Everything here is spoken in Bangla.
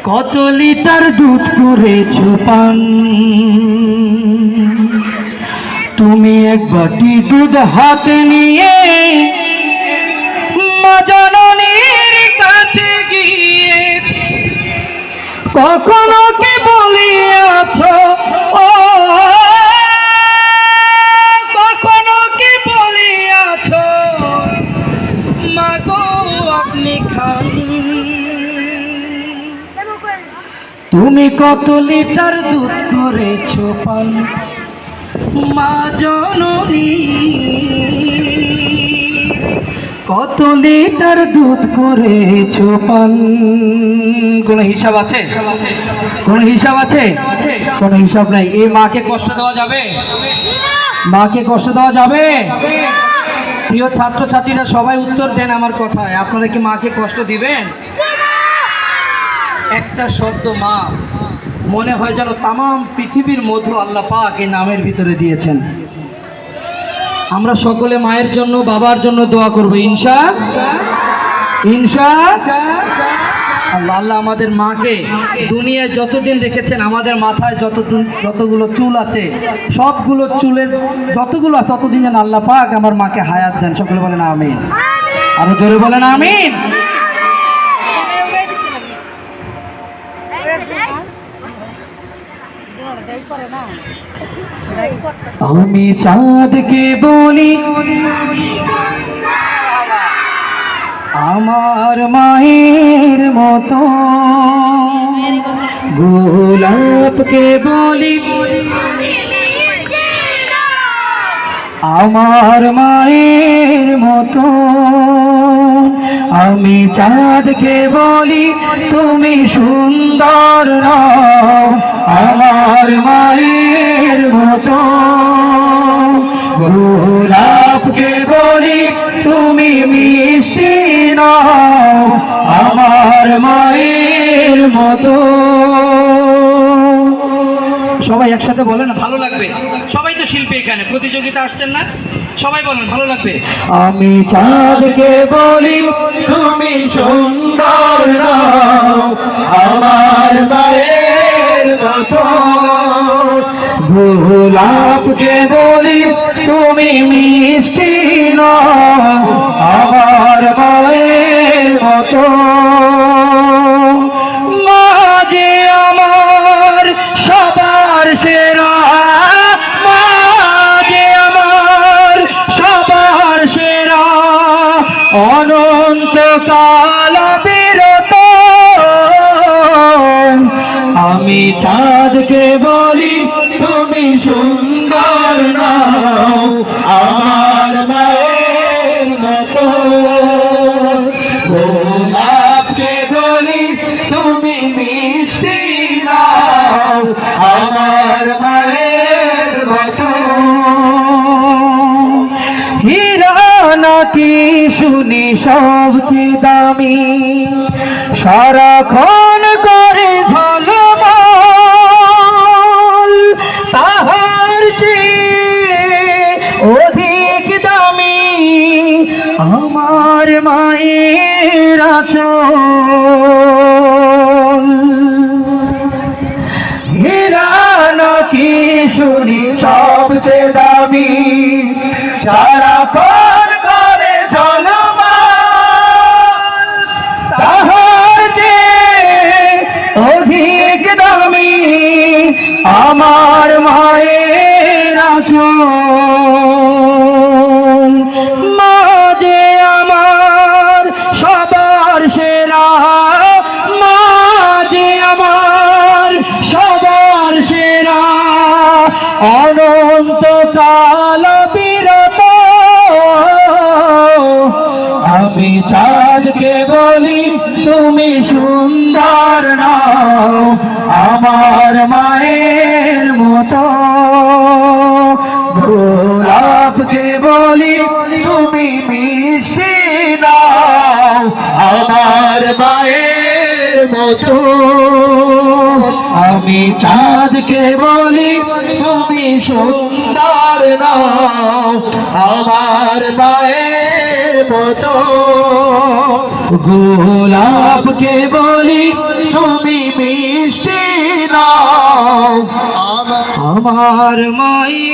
কত লিটার দুধ করেছো পান, তুমি এক বাটি দুধ হাতে নিয়ে মা জননীর কাছে গিয়ে কখনো কি বলিয়াছো, ও কখনো কি বলিয়াছো মাগো আপনি খান। তুমি কত লিটার দুধ করেছো পান, মা জননী কত লিটার দুধ করেছো পান। কোন হিসাব আছে? কোন হিসাব আছে? কোন হিসাব নাই। এই মাকে কষ্ট দেওয়া যাবে? মাকে কষ্ট দেওয়া যাবে? প্রিয় ছাত্রছাত্রীরা সবাই উত্তর দেন আমার কথায়, আপনারা কি মাকে কষ্ট দিবেন? একটা শব্দ মা, মনে হয় যেন তামাম পৃথিবীর মধু আল্লাহ পাক এই নামের ভিতরে দিয়েছেন। আমরা সকলে মায়ের জন্য বাবার জন্য দোয়া করব ইনশাআল্লাহ। আল্লাহ আমাদের মাকে দুনিয়ায় যতদিন রেখেছেন, আমাদের মাথায় যতগুলো চুল আছে সবগুলো চুলের যতগুলো আছে ততদিন যেন আল্লাহ পাক আমার মাকে হায়াত দেন। সকলে বলেন আমিন। আরো জোরে বলেন আমিন। আমি চাঁদকে বলি আমার মায়ের মতো, গোলাপকে বলি আমার মায়ের মতো, আমি চাঁদকে বলি তুমি সুন্দর নও আমার মায়ের মতো, গোলাপকে বলি তুমি মিষ্টি নও আমার মায়ের মতো। সবাই একসাথে বলেন, ভালো লাগবে। সবাই তো শিল্পী, এখানে প্রতিযোগিতা আসছেন না? সবাই বলেন, ভালো লাগবে। আমি চাঁদকে বলি তুমি সুন্দর নও আমার মায়ের মতো, গোলাপকে বলি তুমি মিষ্টি নও আমার মায়ের মতো। মা যে আমার সবার সেরা, মা যে আমার সবার সেরা, অনন্তকাল বিরত। আমি চাঁদকে বলি তুমি সুন্দর নও আমার মায়ের মতো, গোলাপকে বলি তুমি মিষ্টি নও আমার মায়ের মতো। হীরা নাকি শুনি সবচেয়ে দামি, সারাক্ষণ করে ঝলমল, তাহার চেয়ে অধিক দামি আমার মায়ের আঁচল। হীরা নাকি শুনি সবচেয়ে দামি, সারাক্ষণ করে ঝলমল, তাহার চেয়ে অধিক দামি আমার মায়ের আঁচল। মা যে আমার সবার সেরা, মা যে আমার সবার সেরা, অনন্তকাল বিরত। আমি চাঁদকে বলি তুমি সুন্দর নও আমার মায়ের মতো, গোলাপকে বলি তুমি মিষ্টি নও আমার মায়ের মতো। আমি চাঁদকে বলি তুমি সুন্দর নও আমার মায়ের মতো, গোলাপকে বলি তুমি মিষ্টি নাও আমার মায়ের